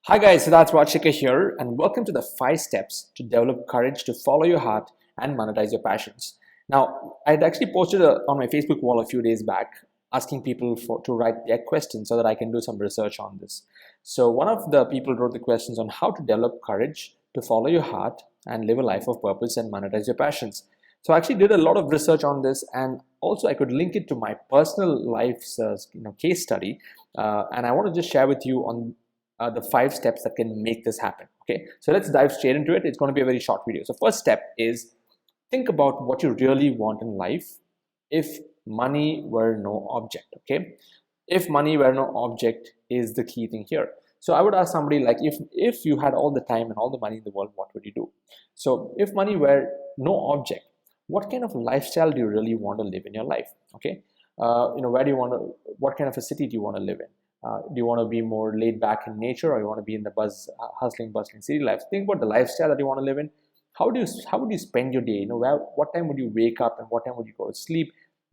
Hi guys, Siddharth Rajshekar here, and welcome to the 5 steps to develop courage to follow your heart and monetize your passions. Now, I had actually posted on my Facebook wall a few days back asking people to write their questions so that I can do some research on this. So, one of the people wrote the questions on how to develop courage to follow your heart and live a life of purpose and monetize your passions. So, I actually did a lot of research on this, and also I could link it to my personal life's case study, and I want to just share with you on the 5 steps that can make this happen. Okay, so let's dive straight into it. It's going to be a very short video. So first step is think about what you really want in life if money were no object. Okay, if money were no object is the key thing here. So I would ask somebody like, if you had all the time and all the money in the world, what would you do? So if money were no object, what kind of lifestyle do you really want to live in your life? Okay, where do you want to, what kind of a city do you want to live in? Do you want to be more laid back in nature, or you want to be in the hustling, bustling city life? Think about the lifestyle that you want to live in. How would you spend your day? What time would you wake up and what time would you go to sleep?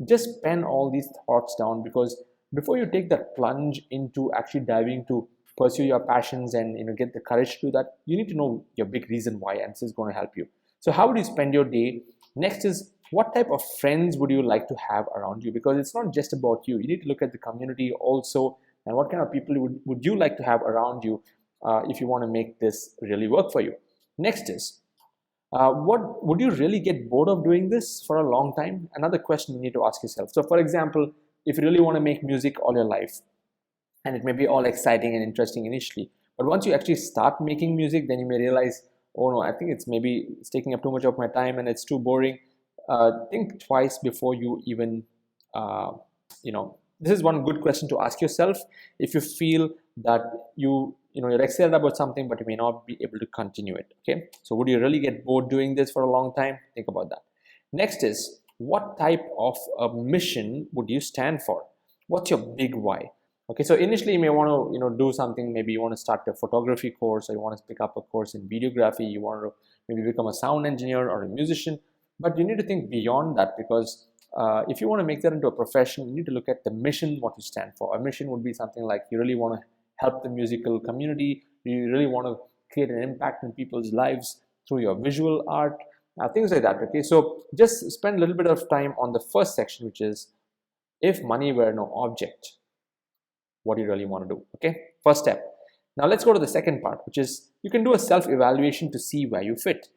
Just pen all these thoughts down, because before you take that plunge into actually diving to pursue your passions and get the courage to do that, you need to know your big reason why, and this is going to help you. So how would you spend your day? Next is, what type of friends would you like to have around you? Because it's not just about you. You need to look at the community also, and what kind of people would you like to have around you if you want to make this really work for you. Next is, what would you really get bored of doing this for a long time? Another question you need to ask yourself. So for example, if you really want to make music all your life, and it may be all exciting and interesting initially, but once you actually start making music, then you may realize, oh no, I think it's taking up too much of my time and it's too boring. Think twice before you even this is one good question to ask yourself. If you feel that you're excited about something but you may not be able to continue it. Okay, so would you really get bored doing this for a long time? Think about that. Next is, what type of a mission would you stand for? What's your big why? Okay, so initially you may want to do something. Maybe you want to start a photography course, or you want to pick up a course in videography. You want to maybe become a sound engineer or a musician, but you need to think beyond that, because if you want to make that into a profession, you need to look at the mission, what you stand for. A mission would be something like, you really want to help the musical community, you really want to create an impact in people's lives through your visual art, things like that. Okay, so just spend a little bit of time on the first section, which is, if money were no object, what do you really want to do? Okay, first step. Now let's go to the second part, which is, you can do a self-evaluation to see where you fit.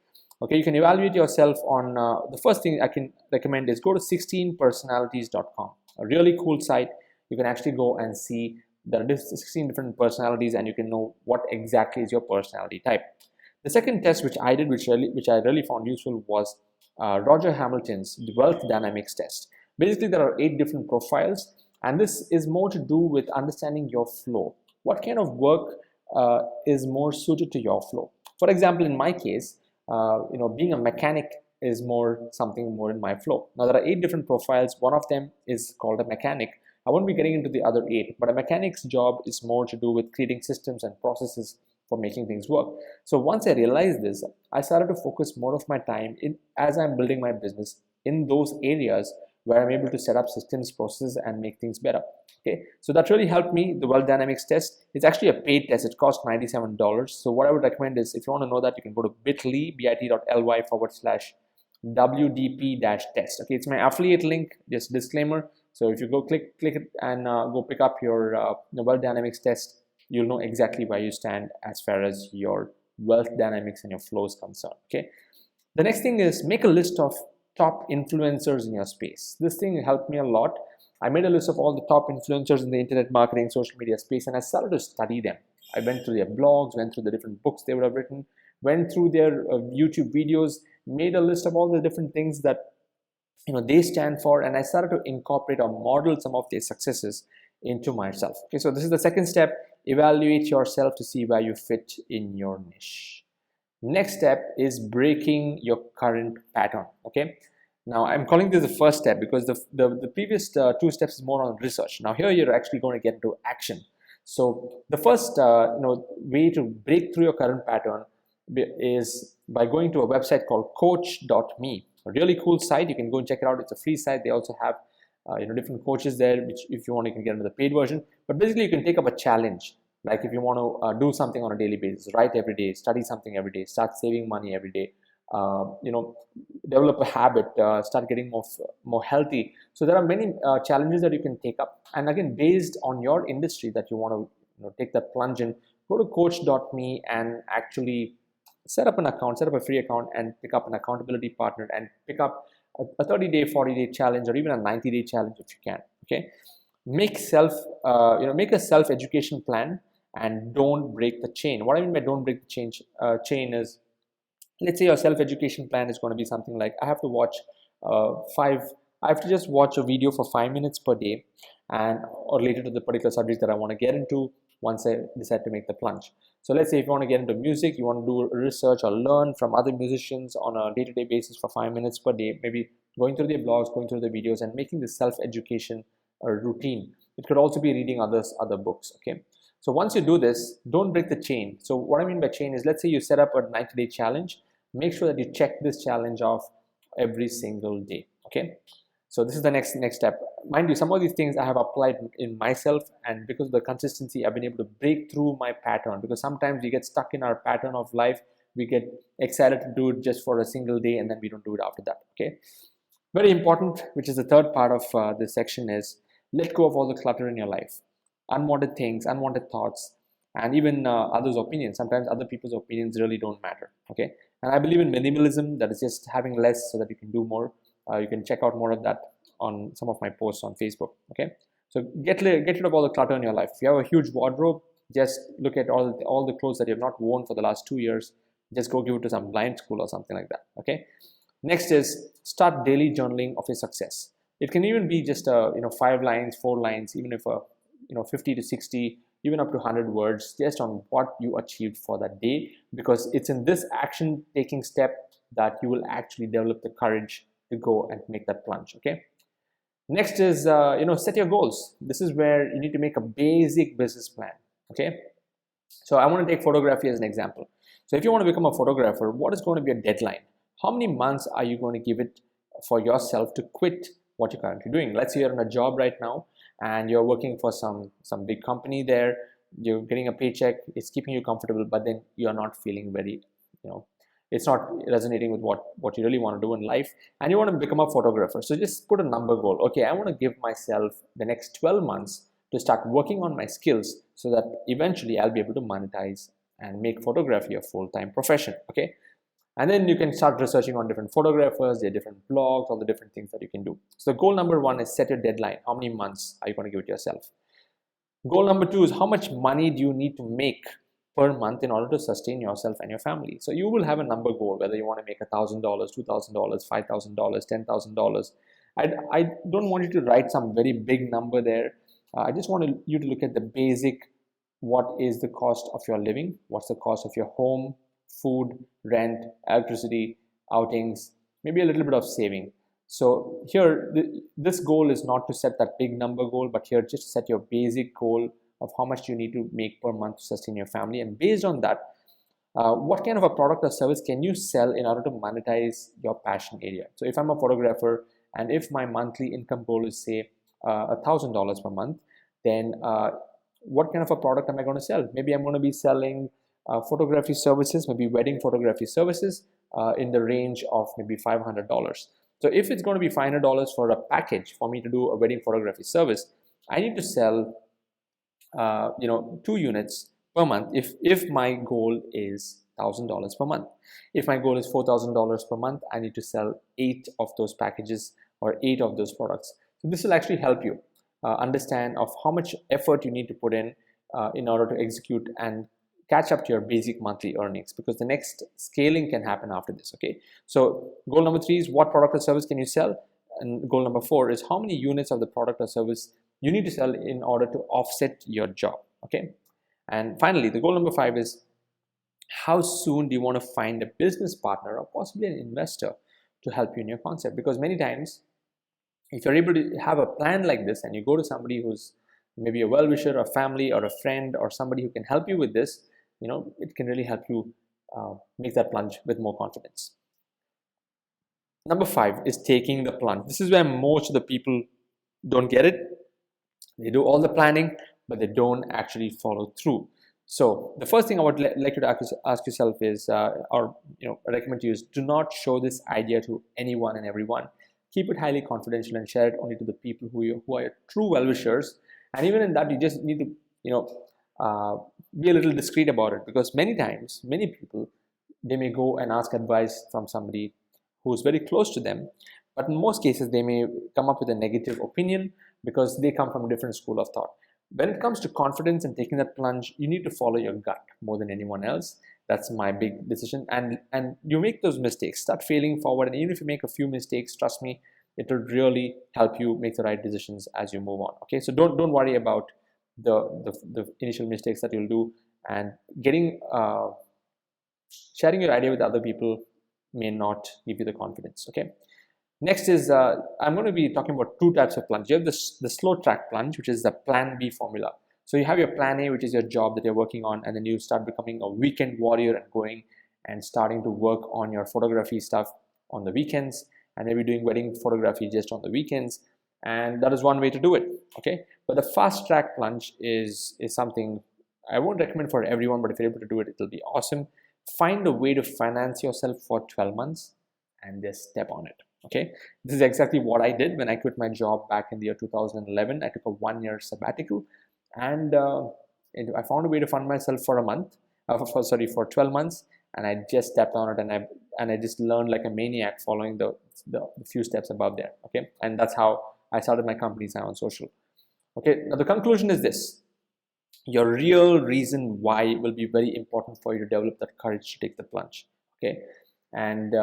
Okay, you can evaluate yourself on the first thing I can recommend is go to 16personalities.com, a really cool site. You can actually go and see there are 16 different personalities, and you can know what exactly is your personality type. The second test which I did, which I really found useful, was Roger Hamilton's Wealth Dynamics test. Basically, there are 8 different profiles, and this is more to do with understanding your flow. What kind of work is more suited to your flow? For example, in my case, being a mechanic is something more in my flow. Now there are 8 different profiles. One of them is called a mechanic. I won't be getting into the other 8, but a mechanic's job is more to do with creating systems and processes for making things work. So once I realized this, I started to focus more of my time as I'm building my business in those areas where I'm able to set up systems, processes, and make things better. Okay, so that really helped me. The Wealth Dynamics test, it's actually a paid test. It costs $97. So what I would recommend is, if you want to know that, you can go to bit.ly/WDP-test. Okay, it's my affiliate link, just disclaimer. So if you go click it and go pick up your Wealth Dynamics test, you'll know exactly where you stand as far as your wealth dynamics and your flow is concerned. Okay, the next thing is, make a list of top influencers in your space. This thing helped me a lot. I made a list of all the top influencers in the internet marketing, social media space, and I started to study them. I went through their blogs, went through the different books they would have written, went through their YouTube videos, made a list of all the different things that they stand for, and I started to incorporate or model some of their successes into myself. Okay, so this is the second step. Evaluate yourself to see where you fit in your niche. Next step is breaking your current pattern. Okay, now I'm calling this the first step because the previous 2 steps is more on research. Now here you're actually going to get into action. So the first way to break through your current pattern is by going to a website called coach.me. A really cool site. You can go and check it out. It's a free site. They also have different coaches there, which if you want, you can get into the paid version. But basically, you can take up a challenge. Like if you want to do something on a daily basis, write every day, study something every day, start saving money every day, develop a habit, start getting more healthy. So there are many challenges that you can take up, and again, based on your industry that you want to take that plunge in, go to coach.me and actually set up a free account, and pick up an accountability partner, and pick up a 30-day, 40-day challenge, or even a 90-day challenge if you can. Okay, make make a self education plan, and don't break the chain. What I mean by don't break the chain is, let's say your self-education plan is going to be something like, I have to watch five I have to just watch a video for 5 minutes per day, and or related to the particular subject that I want to get into once I decide to make the plunge. So let's say if you want to get into music, you want to do research or learn from other musicians on a day-to-day basis for 5 minutes per day, maybe going through their blogs, going through the videos, and making the self-education a routine. It could also be reading other books. Okay, so once you do this, don't break the chain. So what I mean by chain is, let's say you set up a 90-day challenge. Make sure that you check this challenge off every single day. Okay, so this is the next step. Mind you, some of these things I have applied in myself, and because of the consistency, I've been able to break through my pattern. Because sometimes we get stuck in our pattern of life, we get excited to do it just for a single day, and then we don't do it after that. Okay, very important, which is the third part of this section, is let go of all the clutter in your life, unwanted things, unwanted thoughts, and even others' opinions. Sometimes other people's opinions really don't matter. Okay, and I believe in minimalism, that is just having less so that you can do more. You can check out more of that on some of my posts on Facebook. Okay, so get rid of all the clutter in your life. If you have a huge wardrobe, just look at all the clothes that you have not worn for the last 2 years. Just go give it to some blind school or something like that. Okay, next is start daily journaling of your success. It can even be just 5 lines, 4 lines, even if 50 to 60, even up to 100 words, just on what you achieved for that day, because it's in this action taking step that you will actually develop the courage to go and make that plunge. Okay, next is set your goals. This is where you need to make a basic business plan. Okay, so I want to take photography as an example. So if you want to become a photographer, what is going to be a deadline? How many months are you going to give it for yourself to quit what you're currently doing? Let's say you're in a job right now and you're working for some big company there. You're getting a paycheck, it's keeping you comfortable, but then you're not feeling very, it's not resonating with what you really want to do in life, and you want to become a photographer. So just put a number goal. Okay, I want to give myself the next 12 months to start working on my skills, so that eventually I'll be able to monetize and make photography a full-time profession. Okay, and then you can start researching on different photographers, their different blogs, all the different things that you can do. So goal number 1 is set your deadline. How many months are you going to give it yourself? Goal number 2 is how much money do you need to make per month in order to sustain yourself and your family. So you will have a number goal, whether you want to make $1,000, $2,000, $5,000, $10,000. I don't want you to write some very big number there. I just want you to look at the basic. What is the cost of your living? What's the cost of your home, food, rent, electricity, outings, maybe a little bit of saving. So here, this goal is not to set that big number goal, but here just set your basic goal of how much you need to make per month to sustain your family. And based on that, what kind of a product or service can you sell in order to monetize your passion area? So if I'm a photographer, and if my monthly income goal is say $1,000 per month, then what kind of a product am I going to sell? Maybe I'm going to be selling photography services, maybe wedding photography services in the range of maybe $500. So if it's going to be $500 for a package for me to do a wedding photography service, I need to sell 2 units per month if my goal is $1,000 per month. If my goal is $4,000 per month, I need to sell 8 of those packages or 8 of those products. So this will actually help you understand of how much effort you need to put in order to execute and catch up to your basic monthly earnings, because the next scaling can happen after this. Okay, so goal number 3 is what product or service can you sell, and goal number 4 is how many units of the product or service you need to sell in order to offset your job. Okay, and finally the goal number 5 is how soon do you want to find a business partner or possibly an investor to help you in your concept. Because many times if you're able to have a plan like this and you go to somebody who's maybe a well-wisher, a family or a friend or somebody who can help you with this, it can really help you make that plunge with more confidence. Number 5 is taking the plunge. This is where most of the people don't get it. They do all the planning, but they don't actually follow through. So the first thing I would like you to ask yourself is, or recommend to you, is do not show this idea to anyone and everyone. Keep it highly confidential and share it only to the people who are your true well-wishers. And even in that, you just need to be a little discreet about it, because many times, many people, they may go and ask advice from somebody who's very close to them, but in most cases they may come up with a negative opinion because they come from a different school of thought. When it comes to confidence and taking that plunge, you need to follow your gut more than anyone else. That's my big decision. And you make those mistakes, start failing forward, and even if you make a few mistakes, trust me, it will really help you make the right decisions as you move on. Okay, so don't worry about the initial mistakes that you'll do, and getting sharing your idea with other people may not give you the confidence. Okay, next is I'm going to be talking about two types of plunge. You have the slow track plunge, which is the plan B formula. So you have your plan A, which is your job that you're working on, and then you start becoming a weekend warrior and going and starting to work on your photography stuff on the weekends, and maybe doing wedding photography just on the weekends. And that is one way to do it. Okay, but the fast track plunge is something I won't recommend for everyone, but if you're able to do it, it'll be awesome. Find a way to finance yourself for 12 months and just step on it. Okay, this is exactly what I did when I quit my job back in the year 2011. I took a 1-year sabbatical, and I found a way to fund myself for a month, for 12 months, and I just stepped on it, and I just learned like a maniac following the few steps above there. Okay, and that's how I started my company, Simon Social. Okay, now the conclusion is this: your real reason why will be very important for you to develop that courage to take the plunge. Okay, and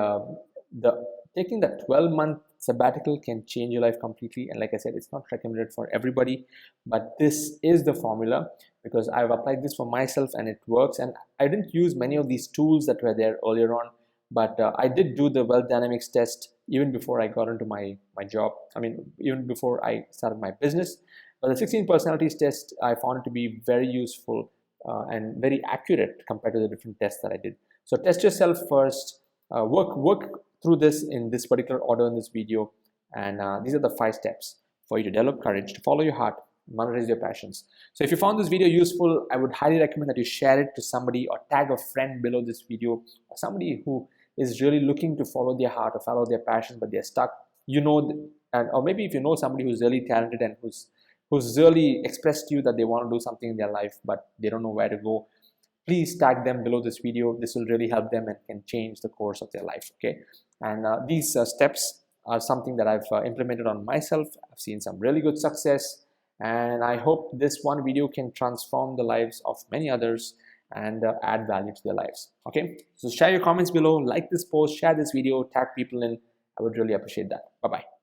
taking that 12-month sabbatical can change your life completely. And like I said, it's not recommended for everybody, but this is the formula, because I've applied this for myself and it works. And I didn't use many of these tools that were there earlier on, but I did do the wealth dynamics test even before I got into my job. I mean, even before I started my business. But the 16 personalities test, I found it to be very useful and very accurate compared to the different tests that I did. So test yourself first, work through this in this particular order in this video, and these are the 5 steps for you to develop courage, to follow your heart, monetize your passions. So if you found this video useful, I would highly recommend that you share it to somebody, or tag a friend below this video, or somebody who is really looking to follow their heart or follow their passion, but they're stuck. Or maybe if you know somebody who's really talented and who's really expressed to you that they want to do something in their life, but they don't know where to go, please tag them below this video. This will really help them and can change the course of their life. Okay, and these steps are something that I've implemented on myself. I've seen some really good success, and I hope this one video can transform the lives of many others and add value to their lives. Okay, so share your comments below, like this post, share this video, tag people in. I would really appreciate that. Bye bye.